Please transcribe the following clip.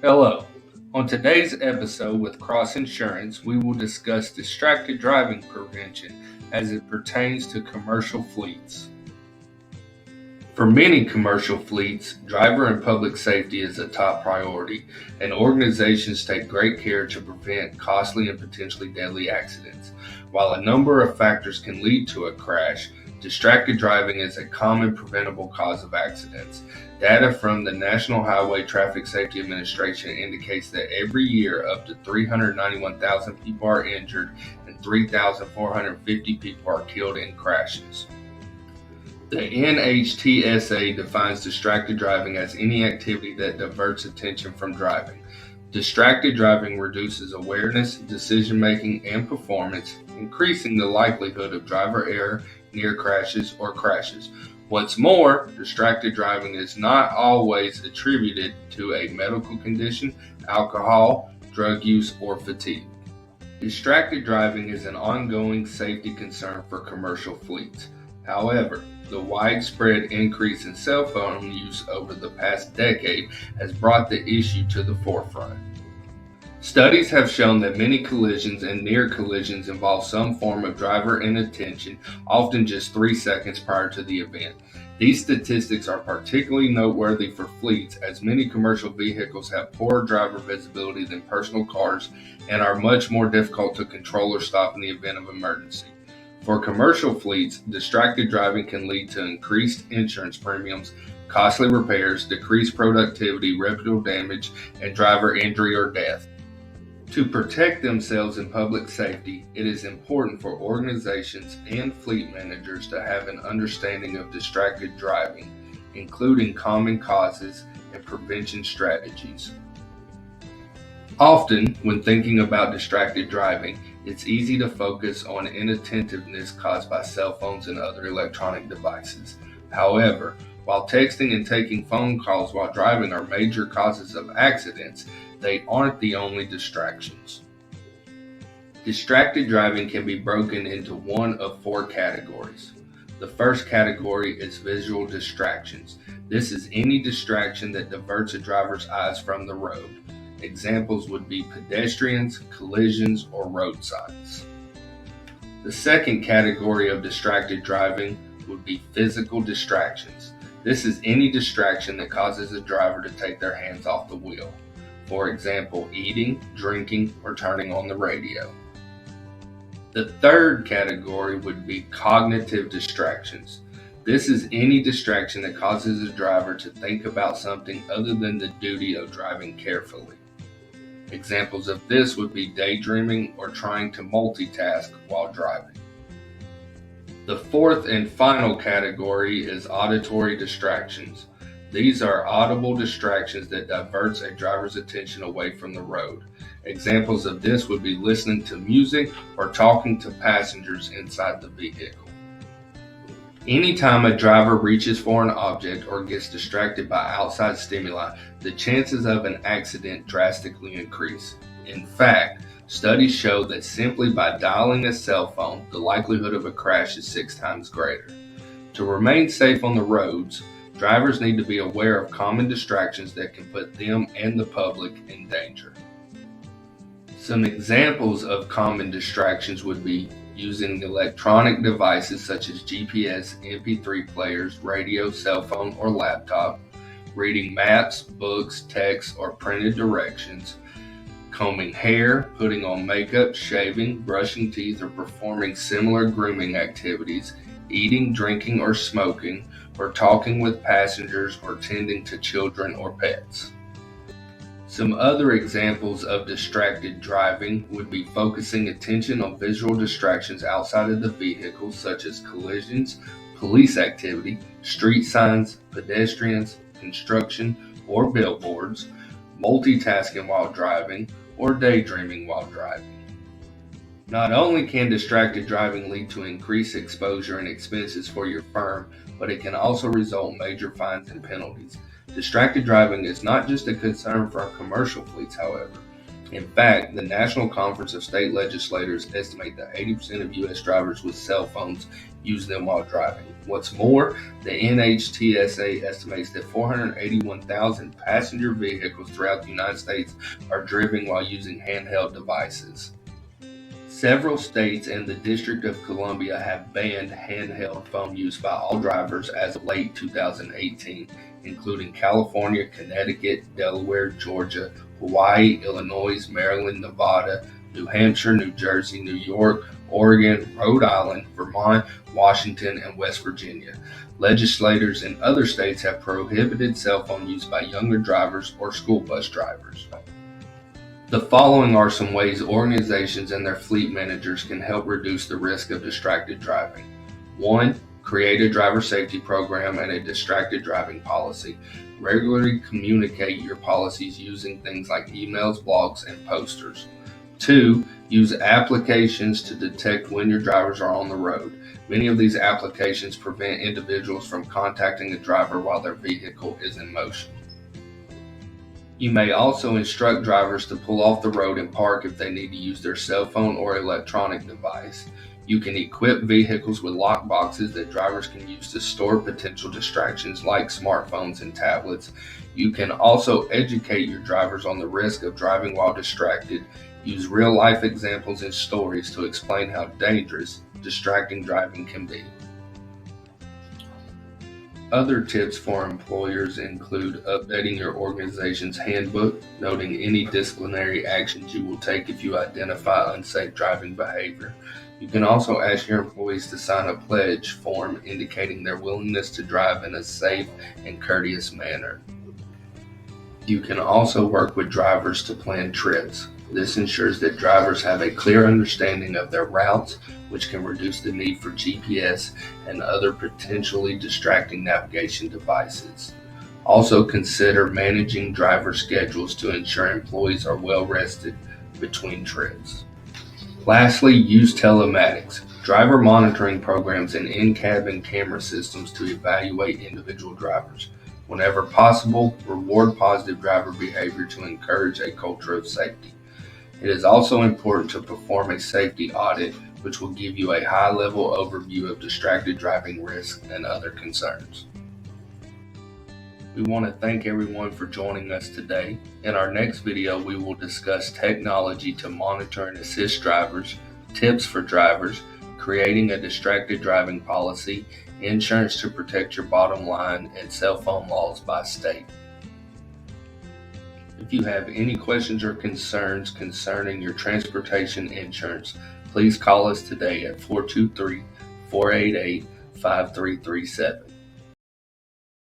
Hello. On today's episode with Cross Insurance, we will discuss distracted driving prevention as it pertains to commercial fleets. For many commercial fleets, driver and public safety is a top priority, and organizations take great care to prevent costly and potentially deadly accidents. While a number of factors can lead to a crash, distracted driving is a common preventable cause of accidents. Data from the National Highway Traffic Safety Administration indicates that every year up to 391,000 people are injured and 3,450 people are killed in crashes. The NHTSA defines distracted driving as any activity that diverts attention from driving. Distracted driving reduces awareness, decision-making, and performance, increasing the likelihood of driver error, near crashes, or crashes. What's more, distracted driving is not always attributed to a medical condition, alcohol, drug use, or fatigue. Distracted driving is an ongoing safety concern for commercial fleets. However, the widespread increase in cell phone use over the past decade has brought the issue to the forefront. Studies have shown that many collisions and near collisions involve some form of driver inattention, often just 3 seconds prior to the event. These statistics are particularly noteworthy for fleets, as many commercial vehicles have poorer driver visibility than personal cars and are much more difficult to control or stop in the event of emergency. For commercial fleets, distracted driving can lead to increased insurance premiums, costly repairs, decreased productivity, reputable damage, and driver injury or death. To protect themselves in public safety, it is important for organizations and fleet managers to have an understanding of distracted driving, including common causes and prevention strategies. Often, when thinking about distracted driving, it's easy to focus on inattentiveness caused by cell phones and other electronic devices. However, while texting and taking phone calls while driving are major causes of accidents, they aren't the only distractions. Distracted driving can be broken into one of 4 categories. The first category is visual distractions. This is any distraction that diverts a driver's eyes from the road. Examples would be pedestrians, collisions, or road signs. The second category of distracted driving would be physical distractions. This is any distraction that causes a driver to take their hands off the wheel. For example, eating, drinking, or turning on the radio. The third category would be cognitive distractions. This is any distraction that causes a driver to think about something other than the duty of driving carefully. Examples of this would be daydreaming or trying to multitask while driving. The fourth and final category is auditory distractions. These are audible distractions that diverts a driver's attention away from the road. Examples of this would be listening to music or talking to passengers inside the vehicle. Anytime a driver reaches for an object or gets distracted by outside stimuli, the chances of an accident drastically increase. In fact, studies show that simply by dialing a cell phone, the likelihood of a crash is 6 times greater. To remain safe on the roads, drivers need to be aware of common distractions that can put them and the public in danger. Some examples of common distractions would be using electronic devices such as GPS, MP3 players, radio, cell phone, or laptop, reading maps, books, texts, or printed directions, combing hair, putting on makeup, shaving, brushing teeth, or performing similar grooming activities, eating, drinking, or smoking, or talking with passengers or tending to children or pets. Some other examples of distracted driving would be focusing attention on visual distractions outside of the vehicle, such as collisions, police activity, street signs, pedestrians, construction, or billboards, multitasking while driving, or daydreaming while driving. Not only can distracted driving lead to increased exposure and expenses for your firm, but it can also result in major fines and penalties. Distracted driving is not just a concern for our commercial fleets, however. In fact, the National Conference of State Legislators estimate that 80% of U.S. drivers with cell phones use them while driving. What's more, the NHTSA estimates that 481,000 passenger vehicles throughout the United States are driven while using handheld devices. Several states and the District of Columbia have banned handheld phone use by all drivers as of late 2018, including California, Connecticut, Delaware, Georgia, Hawaii, Illinois, Maryland, Nevada, New Hampshire, New Jersey, New York, Oregon, Rhode Island, Vermont, Washington, and West Virginia. Legislators in other states have prohibited cell phone use by younger drivers or school bus drivers. The following are some ways organizations and their fleet managers can help reduce the risk of distracted driving. 1. Create a driver safety program and a distracted driving policy. Regularly communicate your policies using things like emails, blogs, and posters. 2. Use applications to detect when your drivers are on the road. Many of these applications prevent individuals from contacting a driver while their vehicle is in motion. You may also instruct drivers to pull off the road and park if they need to use their cell phone or electronic device. You can equip vehicles with lock boxes that drivers can use to store potential distractions like smartphones and tablets. You can also educate your drivers on the risk of driving while distracted. Use real-life examples and stories to explain how dangerous distracting driving can be. Other tips for employers include updating your organization's handbook, noting any disciplinary actions you will take if you identify unsafe driving behavior. You can also ask your employees to sign a pledge form indicating their willingness to drive in a safe and courteous manner. You can also work with drivers to plan trips. This ensures that drivers have a clear understanding of their routes, which can reduce the need for GPS and other potentially distracting navigation devices. Also consider managing driver schedules to ensure employees are well rested between trips. Lastly, use telematics, driver monitoring programs, and in-cabin camera systems to evaluate individual drivers. Whenever possible, reward positive driver behavior to encourage a culture of safety. It is also important to perform a safety audit, which will give you a high-level overview of distracted driving risks and other concerns. We want to thank everyone for joining us today. In our next video, we will discuss technology to monitor and assist drivers, tips for drivers, creating a distracted driving policy, insurance to protect your bottom line, and cell phone laws by state. If you have any questions or concerns concerning your transportation insurance, please call us today at 423-488-5337.